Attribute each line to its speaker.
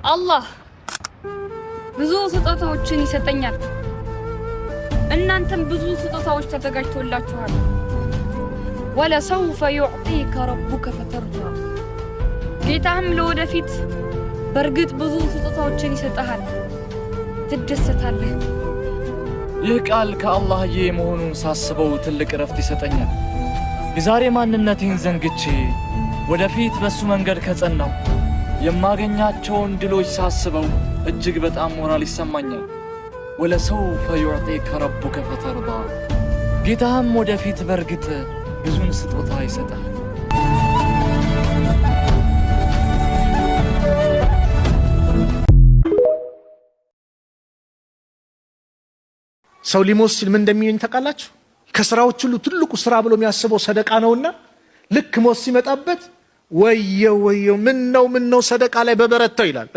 Speaker 1: አላህ ብዙ ስጦታዎችን ይሰጠኛል። እናንተም ብዙ ስጦታዎች ተዘጋጅቶላችኋል። ወለሰውፈ ዩዕጢከ ረቡከ ፈተርዳ ጌታህም ለወደፊት በርግጥ ብዙ ስጦታዎችን ይሰጠሃል፣ ትደሰታለህ።
Speaker 2: ይህ ቃል ከአላህዬ መሆኑን ሳስበው ትልቅ ረፍት ይሰጠኛል። የዛሬ ማንነቴን ዘንግቼ ወደፊት በሱ መንገድ ከጸናው የማገኛቸውን ድሎች ሳስበው እጅግ በጣም ሞራል ይሰማኛል። ወለሰውፈ ዩዕጢከ ረቡከ ፈተርዳ ጌታህም ወደፊት በርግጥ ብዙን ስጦታ ይሰጣል።
Speaker 3: ሰው ሊሞት ሲል ምን እንደሚሆን ታውቃላችሁ? ከስራዎች ሁሉ ትልቁ ስራ ብሎ የሚያስበው ሰደቃ ነውና ልክ ሞት ሲመጣበት ወየው ምን ነው ሰደቃ ላይ በበረታው ይላል።